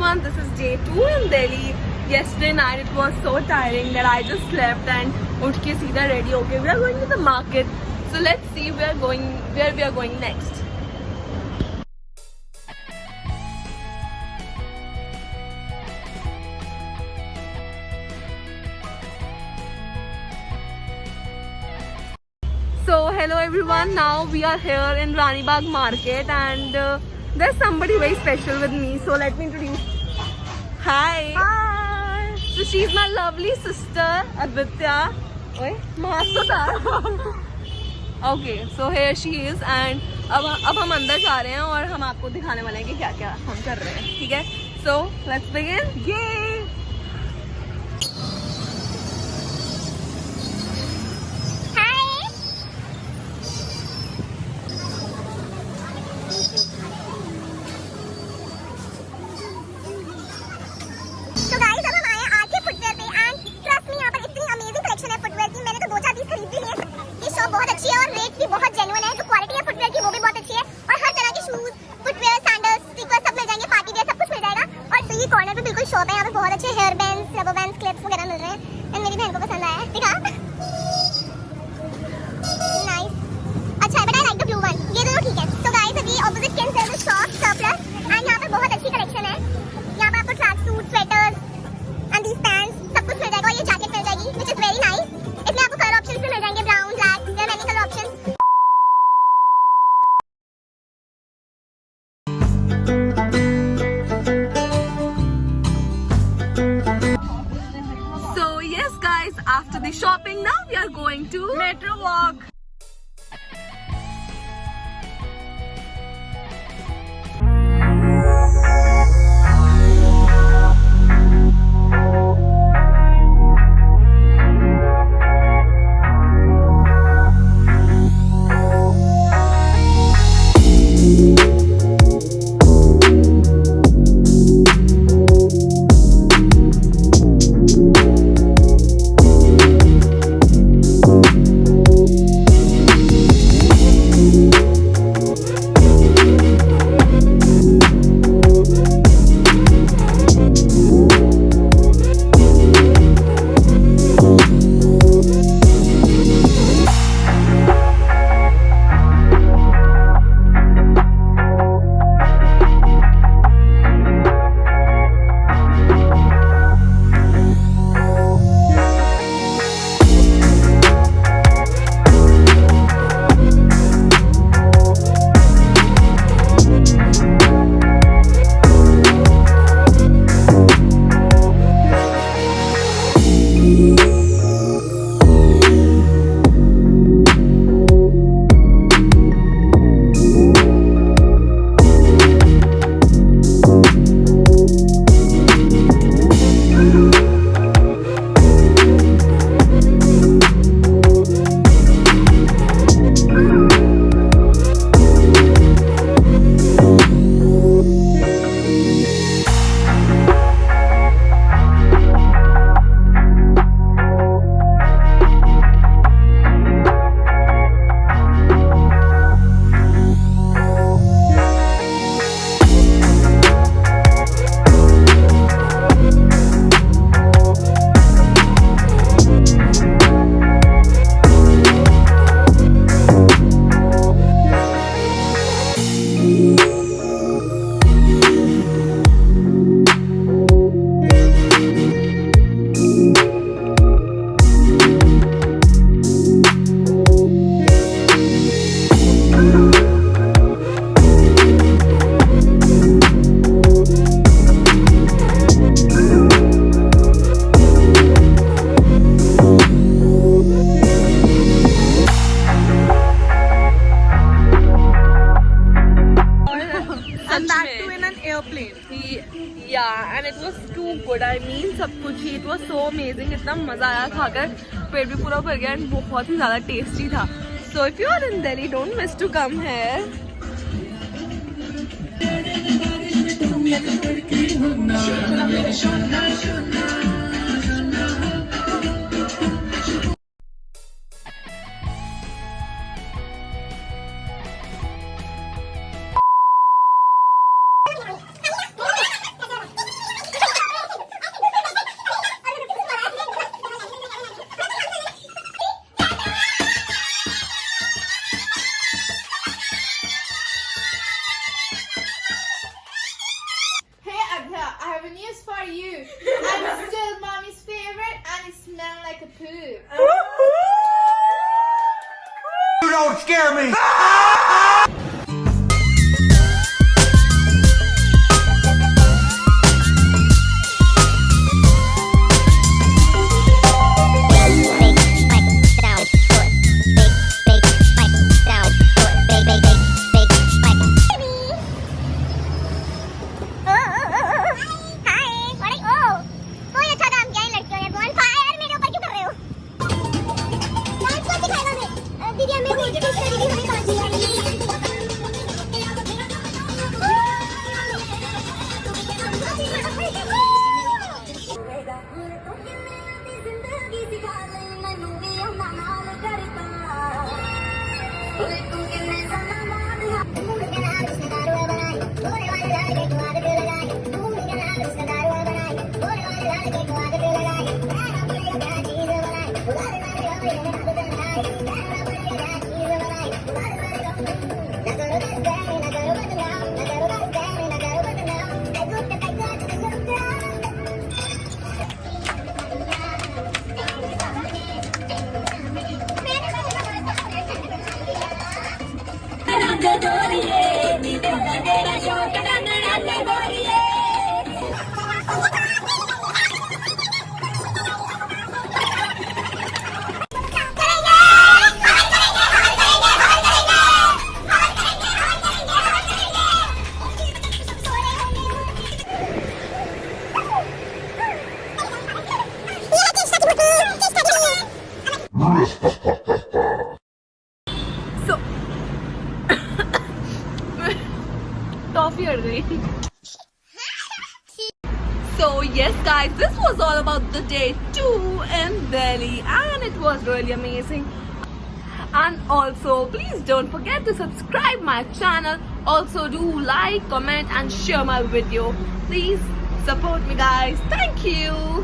everyone, this is day 2 in Delhi. Yesterday night it was so tiring that I just slept and उठ के सीधा ready okay. We are going to the market. So let's see where we are going next. So hello everyone, now we are here in Rani Bagh market and there's somebody very special with me, so let me introduce. Hi. Hi. So she's my lovely sister Aditya. Oi, Okay, so here she is and अब हम अंदर जा रहे हैं और हम आपको दिखाने वाले हैं कि क्या क्या हम कर रहे हैं, ठीक है? So let's begin. Yay! बहुत जेन्युइन है, जो क्वालिटी है फुटवेयर की वो भी बहुत अच्छी है और हर तरह के शूज, फुटवेयर, सैंडल्स, स्नीकर्स सब मिल जाएंगे, पार्टी वेयर सब कुछ मिल जाएगा। और तो ये कॉर्नर पे बिल्कुल शॉप है, यहाँ पे बहुत अच्छे hair bands, rubber bands, clips वगैरह मिल रहे हैं एंड मेरी बहन को पसंद आया है। दिखा नाइस, अच्छा है, but I like the blue one, ये दोनों ठीक है। सो गाइस, अभी opposite can there is shop surplus and यहाँ पे बहुत अच्छी कलेक्शन है। यहाँ पे आपको track suit, sweaters and these pants सब कुछ मिल जाएगा और ये जैकेट मिल जाएगी व्हिच इज वेरी नाइस। इसमें आपको कलर ऑप्शंस भी मिल जाएंगे, brown, black, there are many colour options. After the shopping, now we are going to Metro Walk. Yeah, and it was too good. I mean, सब कुछ ही, it was so amazing. इतना मजा आया खाकर, पेट भी पूरा भर गया and बहुत ही ज़्यादा टेस्टी था. So if you are in Delhi, don't miss to come here. I'm still mommy's favorite, and it smells like a poo. You don't scare me! So, toffee अड़ गई. So yes guys, this was all about the day 2 in Delhi and it was really amazing. And also please don't forget to subscribe my channel. Also do like, comment and share my video. Please support me guys. Thank you.